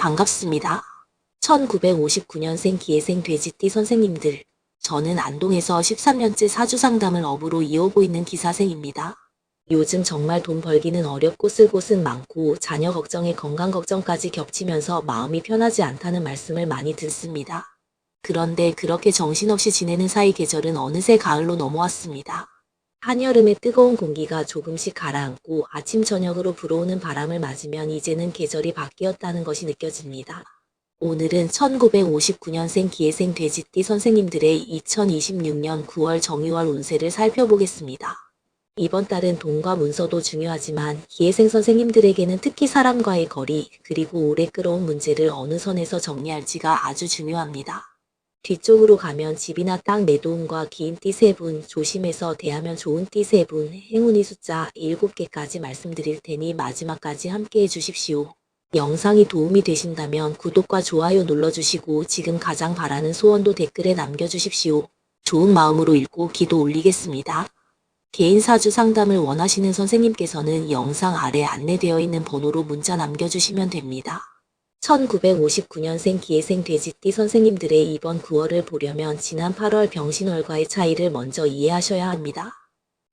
반갑습니다. 1959년생 기예생 돼지띠 선생님들. 저는 안동에서 13년째 사주상담을 업으로 이어오고 있는 기사생입니다. 요즘 정말 돈 벌기는 어렵고 쓸 곳은 많고 자녀 걱정에 건강 걱정까지 겹치면서 마음이 편하지 않다는 말씀을 많이 듣습니다. 그런데 그렇게 정신없이 지내는 사이 계절은 어느새 가을로 넘어왔습니다. 한여름의 뜨거운 공기가 조금씩 가라앉고 아침 저녁으로 불어오는 바람을 맞으면 이제는 계절이 바뀌었다는 것이 느껴집니다. 오늘은 1959년생 기예생 돼지띠 선생님들의 2026년 9월 정유월 운세를 살펴보겠습니다. 이번 달은 돈과 문서도 중요하지만 기예생 선생님들에게는 특히 사람과의 거리, 그리고 오래 끌어온 문제를 어느 선에서 정리할지가 아주 중요합니다. 뒤쪽으로 가면 집이나 땅 매도운과 긴 띠 3분, 조심해서 대하면 좋은 띠 3분, 행운의 숫자 7개까지 말씀드릴 테니 마지막까지 함께 해주십시오. 영상이 도움이 되신다면 구독과 좋아요 눌러주시고 지금 가장 바라는 소원도 댓글에 남겨주십시오. 좋은 마음으로 읽고 기도 올리겠습니다. 개인 사주 상담을 원하시는 선생님께서는 영상 아래 안내되어 있는 번호로 문자 남겨주시면 됩니다. 1959년생 기예생 돼지띠 선생님들의 이번 9월을 보려면 지난 8월 병신월과의 차이를 먼저 이해하셔야 합니다.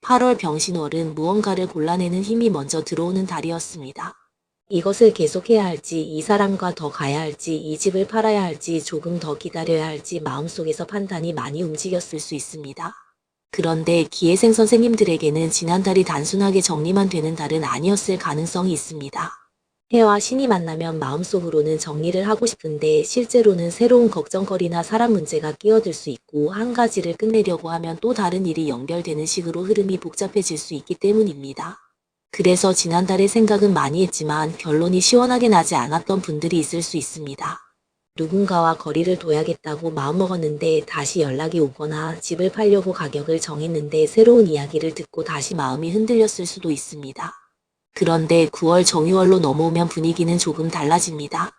8월 병신월은 무언가를 골라내는 힘이 먼저 들어오는 달이었습니다. 이것을 계속해야 할지, 이 사람과 더 가야 할지, 이 집을 팔아야 할지, 조금 더 기다려야 할지 마음속에서 판단이 많이 움직였을 수 있습니다. 그런데 기예생 선생님들에게는 지난달이 단순하게 정리만 되는 달은 아니었을 가능성이 있습니다. 해와 신이 만나면 마음속으로는 정리를 하고 싶은데 실제로는 새로운 걱정거리나 사람 문제가 끼어들 수 있고 한 가지를 끝내려고 하면 또 다른 일이 연결되는 식으로 흐름이 복잡해질 수 있기 때문입니다. 그래서 지난달에 생각은 많이 했지만 결론이 시원하게 나지 않았던 분들이 있을 수 있습니다. 누군가와 거리를 둬야겠다고 마음먹었는데 다시 연락이 오거나 집을 팔려고 가격을 정했는데 새로운 이야기를 듣고 다시 마음이 흔들렸을 수도 있습니다. 그런데 9월 정유월로 넘어오면 분위기는 조금 달라집니다.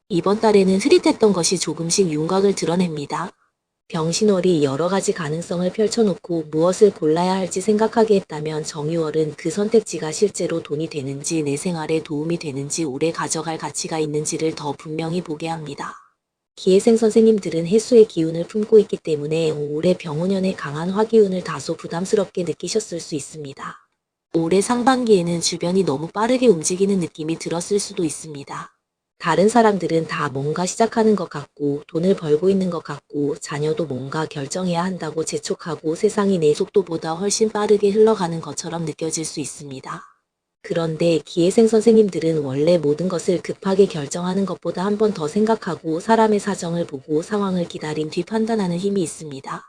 이번 달에는 흐릿했던 것이 조금씩 윤곽을 드러냅니다. 병신월이 여러 가지 가능성을 펼쳐놓고 무엇을 골라야 할지 생각하게 했다면 정유월은 그 선택지가 실제로 돈이 되는지 내 생활에 도움이 되는지 오래 가져갈 가치가 있는지를 더 분명히 보게 합니다. 기예생 선생님들은 해수의 기운을 품고 있기 때문에 올해 병운년의 강한 화기운을 다소 부담스럽게 느끼셨을 수 있습니다. 올해 상반기에는 주변이 너무 빠르게 움직이는 느낌이 들었을 수도 있습니다. 다른 사람들은 다 뭔가 시작하는 것 같고 돈을 벌고 있는 것 같고 자녀도 뭔가 결정해야 한다고 재촉하고 세상이 내 속도보다 훨씬 빠르게 흘러가는 것처럼 느껴질 수 있습니다. 그런데 기예생 선생님들은 원래 모든 것을 급하게 결정하는 것보다 한 번 더 생각하고 사람의 사정을 보고 상황을 기다린 뒤 판단하는 힘이 있습니다.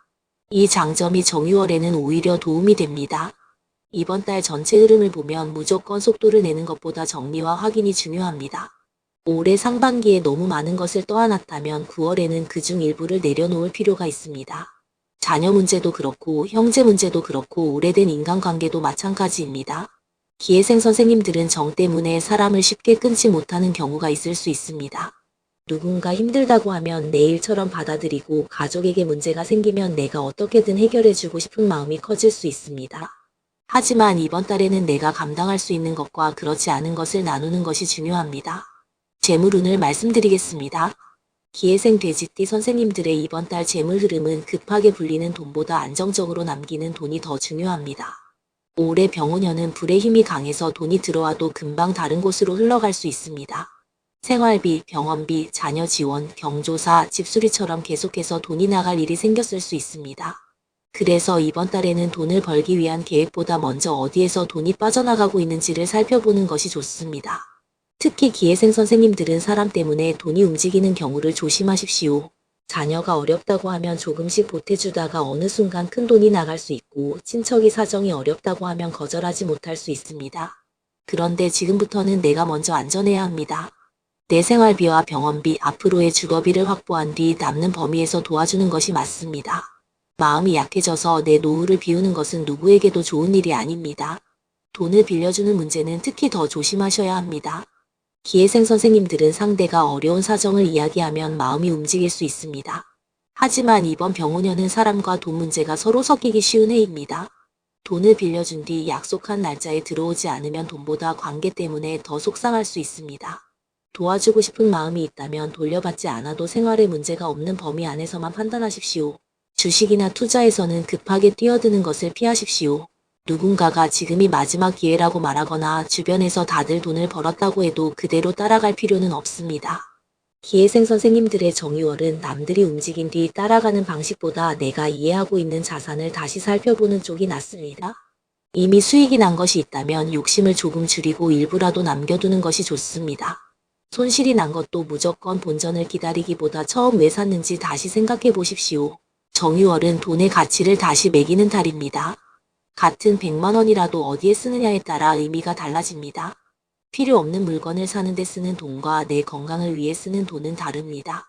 이 장점이 정유월에는 오히려 도움이 됩니다. 이번 달 전체 흐름을 보면 무조건 속도를 내는 것보다 정리와 확인이 중요합니다. 올해 상반기에 너무 많은 것을 떠안았다면 9월에는 그중 일부를 내려놓을 필요가 있습니다. 자녀 문제도 그렇고 형제 문제도 그렇고 오래된 인간관계도 마찬가지입니다. 기예생 선생님들은 정 때문에 사람을 쉽게 끊지 못하는 경우가 있을 수 있습니다. 누군가 힘들다고 하면 내 일처럼 받아들이고 가족에게 문제가 생기면 내가 어떻게든 해결해주고 싶은 마음이 커질 수 있습니다. 하지만 이번 달에는 내가 감당할 수 있는 것과 그렇지 않은 것을 나누는 것이 중요합니다. 재물운을 말씀드리겠습니다. 기예생 돼지띠 선생님들의 이번 달 재물 흐름은 급하게 불리는 돈보다 안정적으로 남기는 돈이 더 중요합니다. 올해 병운년은 불의 힘이 강해서 돈이 들어와도 금방 다른 곳으로 흘러갈 수 있습니다. 생활비, 병원비, 자녀 지원, 경조사, 집수리처럼 계속해서 돈이 나갈 일이 생겼을 수 있습니다. 그래서 이번 달에는 돈을 벌기 위한 계획보다 먼저 어디에서 돈이 빠져나가고 있는지를 살펴보는 것이 좋습니다. 특히 기예생 선생님들은 사람 때문에 돈이 움직이는 경우를 조심하십시오. 자녀가 어렵다고 하면 조금씩 보태주다가 어느 순간 큰 돈이 나갈 수 있고 친척이 사정이 어렵다고 하면 거절하지 못할 수 있습니다. 그런데 지금부터는 내가 먼저 안전해야 합니다. 내 생활비와 병원비, 앞으로의 주거비를 확보한 뒤 남는 범위에서 도와주는 것이 맞습니다. 마음이 약해져서 내 노후를 비우는 것은 누구에게도 좋은 일이 아닙니다. 돈을 빌려주는 문제는 특히 더 조심하셔야 합니다. 기예생 선생님들은 상대가 어려운 사정을 이야기하면 마음이 움직일 수 있습니다. 하지만 이번 병운년은 사람과 돈 문제가 서로 섞이기 쉬운 해입니다. 돈을 빌려준 뒤 약속한 날짜에 들어오지 않으면 돈보다 관계 때문에 더 속상할 수 있습니다. 도와주고 싶은 마음이 있다면 돌려받지 않아도 생활에 문제가 없는 범위 안에서만 판단하십시오. 주식이나 투자에서는 급하게 뛰어드는 것을 피하십시오. 누군가가 지금이 마지막 기회라고 말하거나 주변에서 다들 돈을 벌었다고 해도 그대로 따라갈 필요는 없습니다. 기회생 선생님들의 정의월은 남들이 움직인 뒤 따라가는 방식보다 내가 이해하고 있는 자산을 다시 살펴보는 쪽이 낫습니다. 이미 수익이 난 것이 있다면 욕심을 조금 줄이고 일부라도 남겨두는 것이 좋습니다. 손실이 난 것도 무조건 본전을 기다리기보다 처음 왜 샀는지 다시 생각해 보십시오. 정의월은 돈의 가치를 다시 매기는 달입니다. 같은 100만 원이라도 어디에 쓰느냐에 따라 의미가 달라집니다. 필요 없는 물건을 사는데 쓰는 돈과 내 건강을 위해 쓰는 돈은 다릅니다.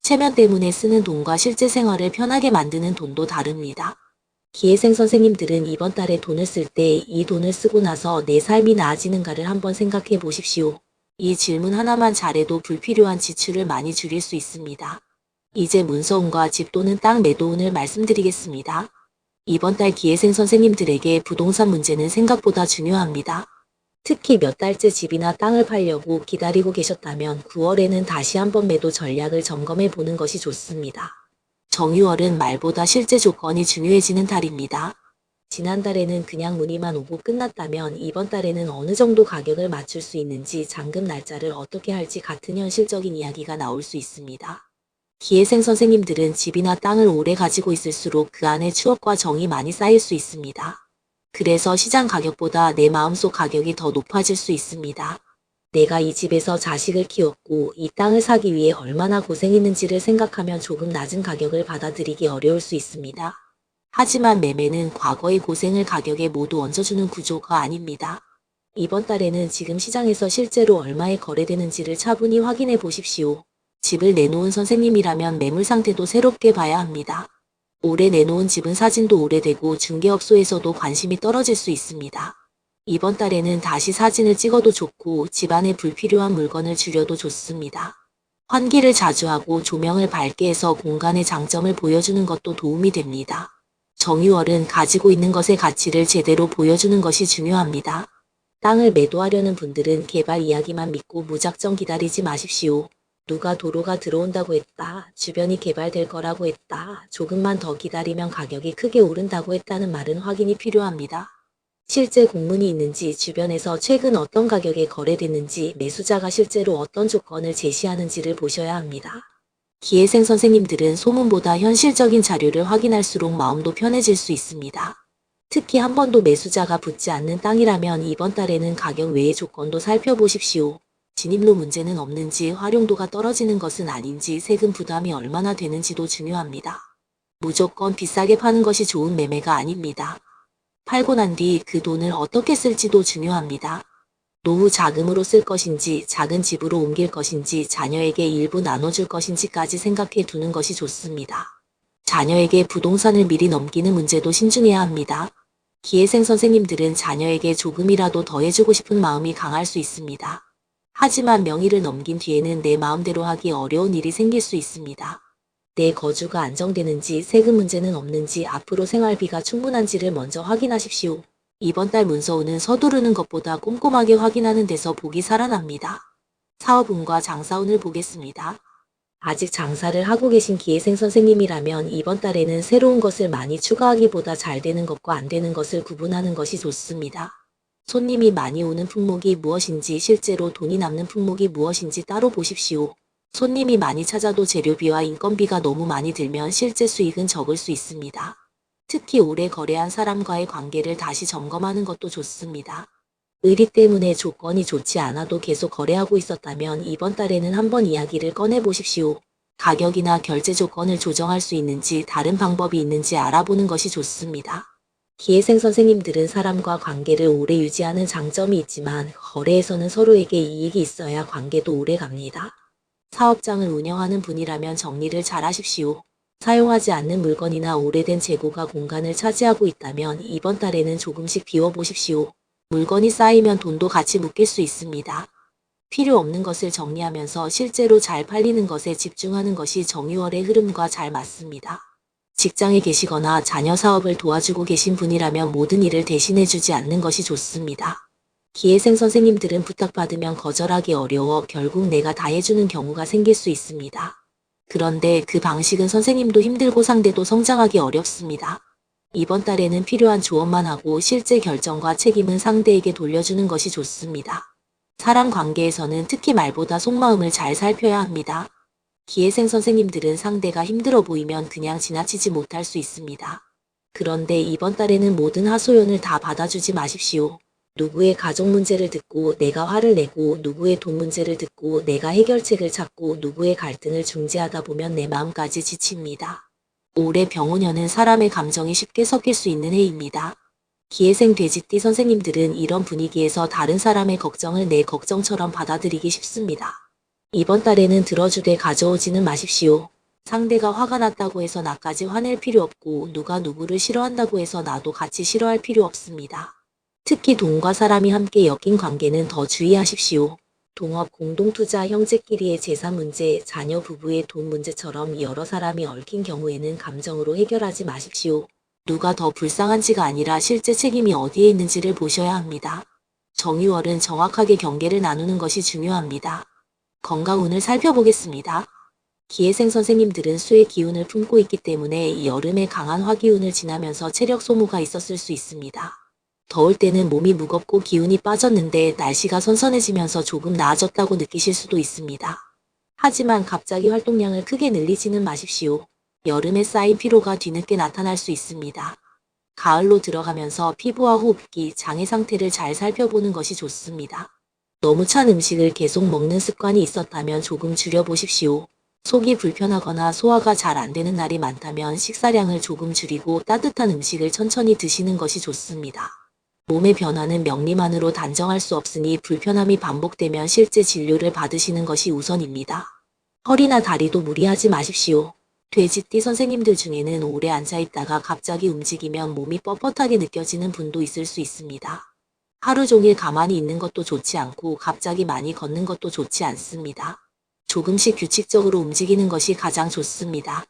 체면 때문에 쓰는 돈과 실제 생활을 편하게 만드는 돈도 다릅니다. 기회생 선생님들은 이번 달에 돈을 쓸 때 이 돈을 쓰고 나서 내 삶이 나아지는가를 한번 생각해 보십시오. 이 질문 하나만 잘해도 불필요한 지출을 많이 줄일 수 있습니다. 이제 문서운과 집 또는 땅 매도운을 말씀드리겠습니다. 이번 달 기회생 선생님들에게 부동산 문제는 생각보다 중요합니다. 특히 몇 달째 집이나 땅을 팔려고 기다리고 계셨다면 9월에는 다시 한번 매도 전략을 점검해 보는 것이 좋습니다. 정유월은 말보다 실제 조건이 중요해지는 달입니다. 지난달에는 그냥 문의만 오고 끝났다면 이번 달에는 어느 정도 가격을 맞출 수 있는지 잔금 날짜를 어떻게 할지 같은 현실적인 이야기가 나올 수 있습니다. 기회생 선생님들은 집이나 땅을 오래 가지고 있을수록 그 안에 추억과 정이 많이 쌓일 수 있습니다. 그래서 시장 가격보다 내 마음속 가격이 더 높아질 수 있습니다. 내가 이 집에서 자식을 키웠고 이 땅을 사기 위해 얼마나 고생했는지를 생각하면 조금 낮은 가격을 받아들이기 어려울 수 있습니다. 하지만 매매는 과거의 고생을 가격에 모두 얹어주는 구조가 아닙니다. 이번 달에는 지금 시장에서 실제로 얼마에 거래되는지를 차분히 확인해 보십시오. 집을 내놓은 선생님이라면 매물 상태도 새롭게 봐야 합니다. 올해 내놓은 집은 사진도 오래되고 중개업소에서도 관심이 떨어질 수 있습니다. 이번 달에는 다시 사진을 찍어도 좋고 집안에 불필요한 물건을 줄여도 좋습니다. 환기를 자주 하고 조명을 밝게 해서 공간의 장점을 보여주는 것도 도움이 됩니다. 정유월은 가지고 있는 것의 가치를 제대로 보여주는 것이 중요합니다. 땅을 매도하려는 분들은 개발 이야기만 믿고 무작정 기다리지 마십시오. 누가 도로가 들어온다고 했다. 주변이 개발될 거라고 했다. 조금만 더 기다리면 가격이 크게 오른다고 했다는 말은 확인이 필요합니다. 실제 공문이 있는지, 주변에서 최근 어떤 가격에 거래됐는지, 매수자가 실제로 어떤 조건을 제시하는지를 보셔야 합니다. 기회생 선생님들은 소문보다 현실적인 자료를 확인할수록 마음도 편해질 수 있습니다. 특히 한 번도 매수자가 붙지 않는 땅이라면 이번 달에는 가격 외의 조건도 살펴보십시오. 진입로 문제는 없는지, 활용도가 떨어지는 것은 아닌지, 세금 부담이 얼마나 되는지도 중요합니다. 무조건 비싸게 파는 것이 좋은 매매가 아닙니다. 팔고 난 뒤 그 돈을 어떻게 쓸지도 중요합니다. 노후 자금으로 쓸 것인지, 작은 집으로 옮길 것인지, 자녀에게 일부 나눠줄 것인지까지 생각해 두는 것이 좋습니다. 자녀에게 부동산을 미리 넘기는 문제도 신중해야 합니다. 기회생 선생님들은 자녀에게 조금이라도 더 해주고 싶은 마음이 강할 수 있습니다. 하지만 명의를 넘긴 뒤에는 내 마음대로 하기 어려운 일이 생길 수 있습니다. 내 거주가 안정되는지, 세금 문제는 없는지, 앞으로 생활비가 충분한지를 먼저 확인하십시오. 이번 달 문서운은 서두르는 것보다 꼼꼼하게 확인하는 데서 복이 살아납니다. 사업운과 장사운을 보겠습니다. 아직 장사를 하고 계신 기회생 선생님이라면 이번 달에는 새로운 것을 많이 추가하기보다 잘 되는 것과 안 되는 것을 구분하는 것이 좋습니다. 손님이 많이 오는 품목이 무엇인지, 실제로 돈이 남는 품목이 무엇인지 따로 보십시오. 손님이 많이 찾아도 재료비와 인건비가 너무 많이 들면 실제 수익은 적을 수 있습니다. 특히 오래 거래한 사람과의 관계를 다시 점검하는 것도 좋습니다. 의리 때문에 조건이 좋지 않아도 계속 거래하고 있었다면 이번 달에는 한번 이야기를 꺼내보십시오. 가격이나 결제 조건을 조정할 수 있는지, 다른 방법이 있는지 알아보는 것이 좋습니다. 기회생 선생님들은 사람과 관계를 오래 유지하는 장점이 있지만 거래에서는 서로에게 이익이 있어야 관계도 오래 갑니다. 사업장을 운영하는 분이라면 정리를 잘 하십시오. 사용하지 않는 물건이나 오래된 재고가 공간을 차지하고 있다면 이번 달에는 조금씩 비워보십시오. 물건이 쌓이면 돈도 같이 묶일 수 있습니다. 필요 없는 것을 정리하면서 실제로 잘 팔리는 것에 집중하는 것이 정유월의 흐름과 잘 맞습니다. 직장에 계시거나 자녀 사업을 도와주고 계신 분이라면 모든 일을 대신해주지 않는 것이 좋습니다. 기회생 선생님들은 부탁받으면 거절하기 어려워 결국 내가 다 해주는 경우가 생길 수 있습니다. 그런데 그 방식은 선생님도 힘들고 상대도 성장하기 어렵습니다. 이번 달에는 필요한 조언만 하고 실제 결정과 책임은 상대에게 돌려주는 것이 좋습니다. 사람 관계에서는 특히 말보다 속마음을 잘 살펴야 합니다. 기회생 선생님들은 상대가 힘들어 보이면 그냥 지나치지 못할 수 있습니다. 그런데 이번 달에는 모든 하소연을 다 받아주지 마십시오. 누구의 가족 문제를 듣고 내가 화를 내고 누구의 돈 문제를 듣고 내가 해결책을 찾고 누구의 갈등을 중재하다 보면 내 마음까지 지칩니다. 올해 병오년은 사람의 감정이 쉽게 섞일 수 있는 해입니다. 기회생 돼지띠 선생님들은 이런 분위기에서 다른 사람의 걱정을 내 걱정처럼 받아들이기 쉽습니다. 이번 달에는 들어주게 가져오지는 마십시오. 상대가 화가 났다고 해서 나까지 화낼 필요 없고 누가 누구를 싫어한다고 해서 나도 같이 싫어할 필요 없습니다. 특히 돈과 사람이 함께 엮인 관계는 더 주의하십시오. 동업, 공동투자, 형제끼리의 재산 문제, 자녀 부부의 돈 문제처럼 여러 사람이 얽힌 경우에는 감정으로 해결하지 마십시오. 누가 더 불쌍한지가 아니라 실제 책임이 어디에 있는지를 보셔야 합니다. 정유월은 정확하게 경계를 나누는 것이 중요합니다. 건강운을 살펴보겠습니다. 기회생 선생님들은 수의 기운을 품고 있기 때문에 여름에 강한 화기운을 지나면서 체력 소모가 있었을 수 있습니다. 더울 때는 몸이 무겁고 기운이 빠졌는데 날씨가 선선해지면서 조금 나아졌다고 느끼실 수도 있습니다. 하지만 갑자기 활동량을 크게 늘리지는 마십시오. 여름에 쌓인 피로가 뒤늦게 나타날 수 있습니다. 가을로 들어가면서 피부와 호흡기, 장의 상태를 잘 살펴보는 것이 좋습니다. 너무 찬 음식을 계속 먹는 습관이 있었다면 조금 줄여보십시오. 속이 불편하거나 소화가 잘 안 되는 날이 많다면 식사량을 조금 줄이고 따뜻한 음식을 천천히 드시는 것이 좋습니다. 몸의 변화는 명리만으로 단정할 수 없으니 불편함이 반복되면 실제 진료를 받으시는 것이 우선입니다. 허리나 다리도 무리하지 마십시오. 돼지띠 선생님들 중에는 오래 앉아있다가 갑자기 움직이면 몸이 뻣뻣하게 느껴지는 분도 있을 수 있습니다. 하루 종일 가만히 있는 것도 좋지 않고 갑자기 많이 걷는 것도 좋지 않습니다. 조금씩 규칙적으로 움직이는 것이 가장 좋습니다.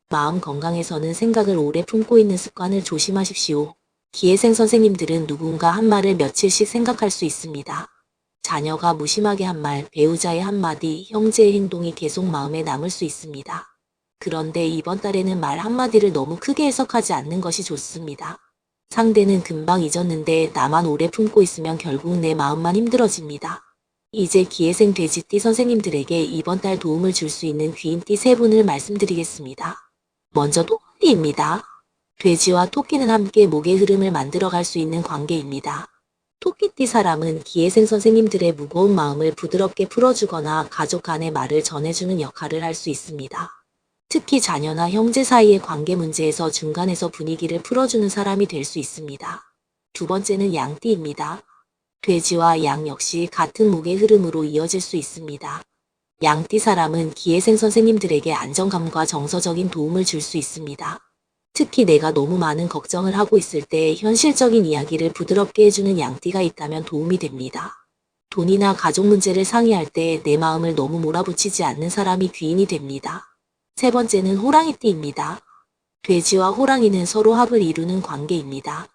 마음 건강에서는 생각을 오래 품고 있는 습관을 조심하십시오. 기회생 선생님들은 누군가 한 말을 며칠씩 생각할 수 있습니다. 자녀가 무심하게 한 말, 배우자의 한마디, 형제의 행동이 계속 마음에 남을 수 있습니다. 그런데 이번 달에는 말 한마디를 너무 크게 해석하지 않는 것이 좋습니다. 상대는 금방 잊었는데 나만 오래 품고 있으면 결국 내 마음만 힘들어집니다. 이제 기회생 돼지띠 선생님들에게 이번 달 도움을 줄 수 있는 귀인띠 3분을 말씀드리겠습니다. 먼저 토끼입니다. 돼지와 토끼는 함께 목의 흐름을 만들어갈 수 있는 관계입니다. 토끼띠 사람은 기회생 선생님들의 무거운 마음을 부드럽게 풀어주거나 가족 간의 말을 전해주는 역할을 할 수 있습니다. 특히 자녀나 형제 사이의 관계 문제에서 중간에서 분위기를 풀어주는 사람이 될 수 있습니다. 두 번째는 양띠입니다. 돼지와 양 역시 같은 목의 흐름으로 이어질 수 있습니다. 양띠 사람은 기회생 선생님들에게 안정감과 정서적인 도움을 줄 수 있습니다. 특히 내가 너무 많은 걱정을 하고 있을 때 현실적인 이야기를 부드럽게 해주는 양띠가 있다면 도움이 됩니다. 돈이나 가족 문제를 상의할 때 내 마음을 너무 몰아붙이지 않는 사람이 귀인이 됩니다. 세 번째는 호랑이띠입니다. 돼지와 호랑이는 서로 합을 이루는 관계입니다.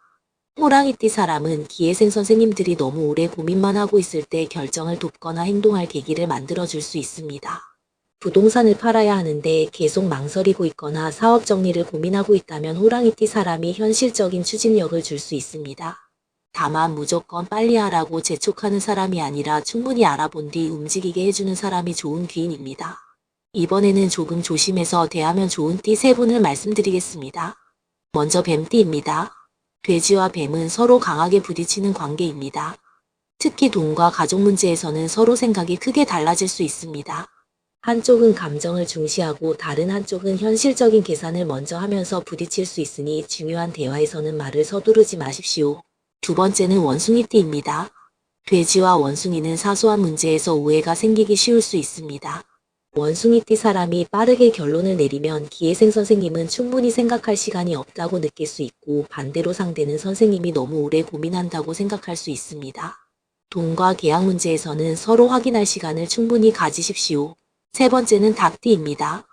호랑이띠 사람은 기회생 선생님들이 너무 오래 고민만 하고 있을 때 결정을 돕거나 행동할 계기를 만들어줄 수 있습니다. 부동산을 팔아야 하는데 계속 망설이고 있거나 사업 정리를 고민하고 있다면 호랑이띠 사람이 현실적인 추진력을 줄 수 있습니다. 다만 무조건 빨리 하라고 재촉하는 사람이 아니라 충분히 알아본 뒤 움직이게 해주는 사람이 좋은 귀인입니다. 이번에는 조금 조심해서 대하면 좋은 띠 3분을 말씀드리겠습니다. 먼저 뱀띠입니다. 돼지와 뱀은 서로 강하게 부딪히는 관계입니다. 특히 돈과 가족 문제에서는 서로 생각이 크게 달라질 수 있습니다. 한쪽은 감정을 중시하고 다른 한쪽은 현실적인 계산을 먼저 하면서 부딪힐 수 있으니 중요한 대화에서는 말을 서두르지 마십시오. 두 번째는 원숭이띠입니다. 돼지와 원숭이는 사소한 문제에서 오해가 생기기 쉬울 수 있습니다. 원숭이띠 사람이 빠르게 결론을 내리면 기회생 선생님은 충분히 생각할 시간이 없다고 느낄 수 있고 반대로 상대는 선생님이 너무 오래 고민한다고 생각할 수 있습니다. 돈과 계약 문제에서는 서로 확인할 시간을 충분히 가지십시오. 세 번째는 닭띠입니다.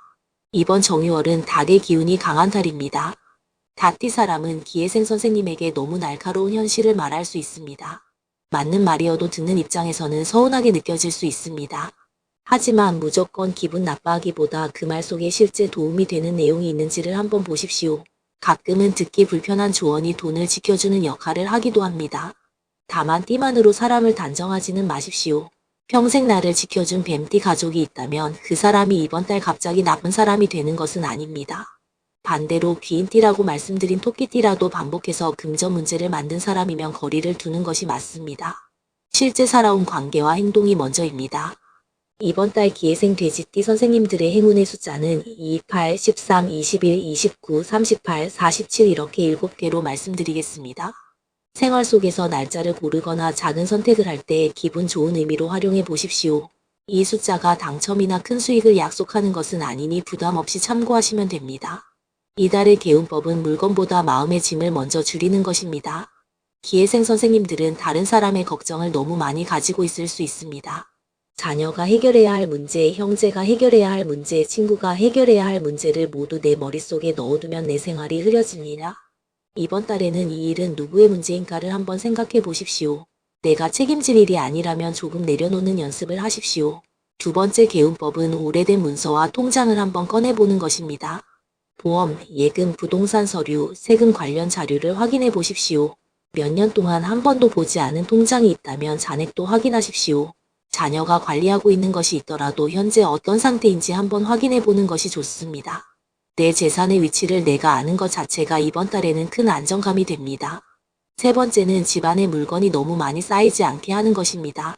이번 정유월은 닭의 기운이 강한 달입니다. 닭띠 사람은 기회생 선생님에게 너무 날카로운 현실을 말할 수 있습니다. 맞는 말이어도 듣는 입장에서는 서운하게 느껴질 수 있습니다. 하지만 무조건 기분 나빠하기보다 그 말 속에 실제 도움이 되는 내용이 있는지를 한번 보십시오. 가끔은 듣기 불편한 조언이 돈을 지켜주는 역할을 하기도 합니다. 다만 띠만으로 사람을 단정하지는 마십시오. 평생 나를 지켜준 뱀띠 가족이 있다면 그 사람이 이번 달 갑자기 나쁜 사람이 되는 것은 아닙니다. 반대로 귀인띠라고 말씀드린 토끼띠라도 반복해서 금전 문제를 만든 사람이면 거리를 두는 것이 맞습니다. 실제 살아온 관계와 행동이 먼저입니다. 이번 달 기회생 돼지띠 선생님들의 행운의 숫자는 2, 8, 13, 21, 29, 38, 47 이렇게 7개로 말씀드리겠습니다. 생활 속에서 날짜를 고르거나 작은 선택을 할 때 기분 좋은 의미로 활용해 보십시오. 이 숫자가 당첨이나 큰 수익을 약속하는 것은 아니니 부담 없이 참고하시면 됩니다. 이달의 개운법은 물건보다 마음의 짐을 먼저 줄이는 것입니다. 기회생 선생님들은 다른 사람의 걱정을 너무 많이 가지고 있을 수 있습니다. 자녀가 해결해야 할 문제, 형제가 해결해야 할 문제, 친구가 해결해야 할 문제를 모두 내 머릿속에 넣어두면 내 생활이 흐려집니다. 이번 달에는 이 일은 누구의 문제인가를 한번 생각해 보십시오. 내가 책임질 일이 아니라면 조금 내려놓는 연습을 하십시오. 두 번째 개운법은 오래된 문서와 통장을 한번 꺼내보는 것입니다. 보험, 예금, 부동산 서류, 세금 관련 자료를 확인해 보십시오. 몇 년 동안 한 번도 보지 않은 통장이 있다면 잔액도 확인하십시오. 자녀가 관리하고 있는 것이 있더라도 현재 어떤 상태인지 한번 확인해 보는 것이 좋습니다. 내 재산의 위치를 내가 아는 것 자체가 이번 달에는 큰 안정감이 됩니다. 세 번째는 집안에 물건이 너무 많이 쌓이지 않게 하는 것입니다.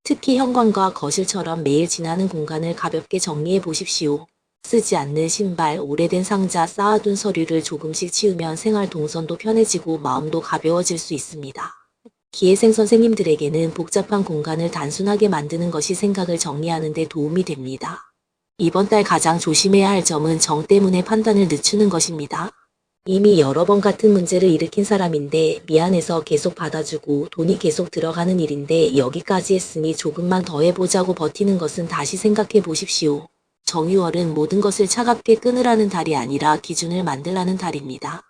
특히 현관과 거실처럼 매일 지나는 공간을 가볍게 정리해 보십시오. 쓰지 않는 신발, 오래된 상자, 쌓아둔 서류를 조금씩 치우면 생활 동선도 편해지고 마음도 가벼워질 수 있습니다. 기회생 선생님들에게는 복잡한 공간을 단순하게 만드는 것이 생각을 정리하는 데 도움이 됩니다. 이번 달 가장 조심해야 할 점은 정 때문에 판단을 늦추는 것입니다. 이미 여러 번 같은 문제를 일으킨 사람인데 미안해서 계속 받아주고 돈이 계속 들어가는 일인데 여기까지 했으니 조금만 더 해보자고 버티는 것은 다시 생각해 보십시오. 정유월은 모든 것을 차갑게 끊으라는 달이 아니라 기준을 만들라는 달입니다.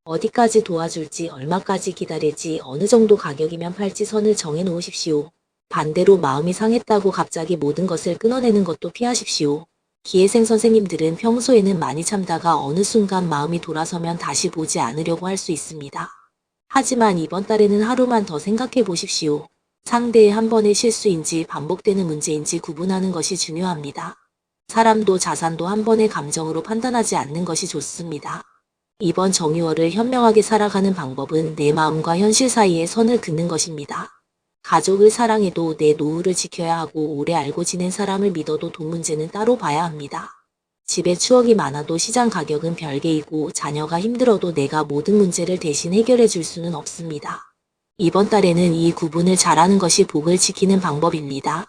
어디까지 도와줄지, 얼마까지 기다릴지, 어느 정도 가격이면 팔지 선을 정해 놓으십시오. 반대로 마음이 상했다고 갑자기 모든 것을 끊어내는 것도 피하십시오. 기회생 선생님들은 평소에는 많이 참다가 어느 순간 마음이 돌아서면 다시 보지 않으려고 할 수 있습니다. 하지만 이번 달에는 하루만 더 생각해 보십시오. 상대의 한 번의 실수인지 반복되는 문제인지 구분하는 것이 중요합니다. 사람도 자산도 한 번의 감정으로 판단하지 않는 것이 좋습니다. 이번 정유월을 현명하게 살아가는 방법은 내 마음과 현실 사이에 선을 긋는 것입니다. 가족을 사랑해도 내 노후를 지켜야 하고 오래 알고 지낸 사람을 믿어도 돈 문제는 따로 봐야 합니다. 집에 추억이 많아도 시장 가격은 별개이고 자녀가 힘들어도 내가 모든 문제를 대신 해결해 줄 수는 없습니다. 이번 달에는 이 구분을 잘하는 것이 복을 지키는 방법입니다.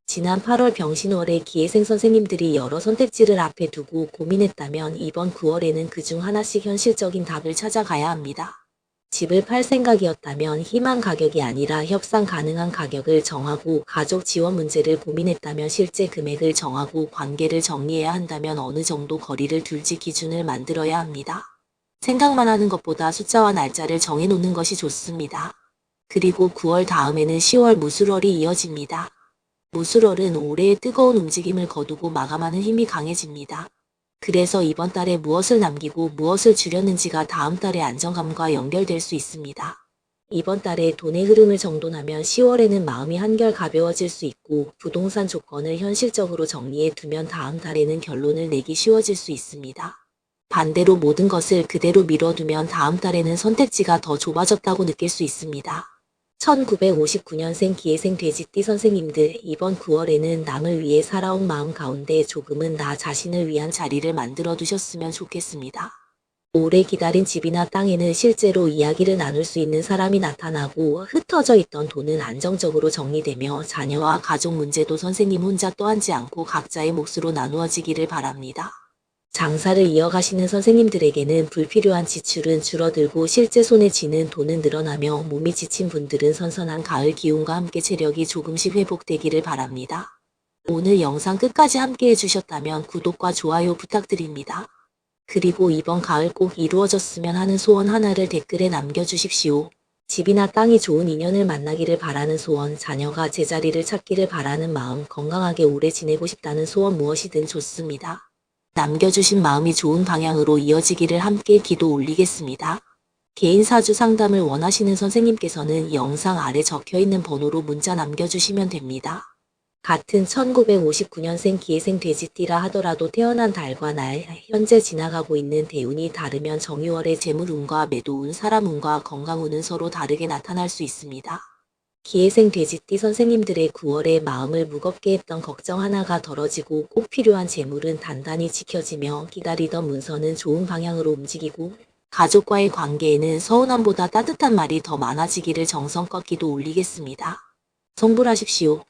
지난 8월 병신월에 기회생 선생님들이 여러 선택지를 앞에 두고 고민했다면 이번 9월에는 그중 하나씩 현실적인 답을 찾아가야 합니다. 집을 팔 생각이었다면 희망 가격이 아니라 협상 가능한 가격을 정하고 가족 지원 문제를 고민했다면 실제 금액을 정하고 관계를 정리해야 한다면 어느 정도 거리를 둘지 기준을 만들어야 합니다. 생각만 하는 것보다 숫자와 날짜를 정해놓는 것이 좋습니다. 그리고 9월 다음에는 10월 무술월이 이어집니다. 무술월은 올해의 뜨거운 움직임을 거두고 마감하는 힘이 강해집니다. 그래서 이번 달에 무엇을 남기고 무엇을 줄였는지가 다음 달의 안정감과 연결될 수 있습니다. 이번 달에 돈의 흐름을 정돈하면 10월에는 마음이 한결 가벼워질 수 있고 부동산 조건을 현실적으로 정리해 두면 다음 달에는 결론을 내기 쉬워질 수 있습니다. 반대로 모든 것을 그대로 미뤄두면 다음 달에는 선택지가 더 좁아졌다고 느낄 수 있습니다. 1959년생 기회생 돼지띠 선생님들, 이번 9월에는 남을 위해 살아온 마음 가운데 조금은 나 자신을 위한 자리를 만들어 두셨으면 좋겠습니다. 오래 기다린 집이나 땅에는 실제로 이야기를 나눌 수 있는 사람이 나타나고 흩어져 있던 돈은 안정적으로 정리되며 자녀와 가족 문제도 선생님 혼자 떠안지 않고 각자의 몫으로 나누어지기를 바랍니다. 장사를 이어가시는 선생님들에게는 불필요한 지출은 줄어들고 실제 손에 쥐는 돈은 늘어나며 몸이 지친 분들은 선선한 가을 기운과 함께 체력이 조금씩 회복되기를 바랍니다. 오늘 영상 끝까지 함께 해주셨다면 구독과 좋아요 부탁드립니다. 그리고 이번 가을 꼭 이루어졌으면 하는 소원 하나를 댓글에 남겨주십시오. 집이나 땅이 좋은 인연을 만나기를 바라는 소원, 자녀가 제자리를 찾기를 바라는 마음, 건강하게 오래 지내고 싶다는 소원 무엇이든 좋습니다. 남겨주신 마음이 좋은 방향으로 이어지기를 함께 기도 올리겠습니다. 개인 사주 상담을 원하시는 선생님께서는 영상 아래 적혀있는 번호로 문자 남겨주시면 됩니다. 같은 1959년생 기해생 돼지띠라 하더라도 태어난 달과 날, 현재 지나가고 있는 대운이 다르면 정유월의 재물운과 매도운, 사람운과 건강운은 서로 다르게 나타날 수 있습니다. 기해생 돼지띠 선생님들의 9월에 마음을 무겁게 했던 걱정 하나가 덜어지고 꼭 필요한 재물은 단단히 지켜지며 기다리던 문서는 좋은 방향으로 움직이고 가족과의 관계에는 서운함보다 따뜻한 말이 더 많아지기를 정성껏 기도 올리겠습니다. 성불하십시오.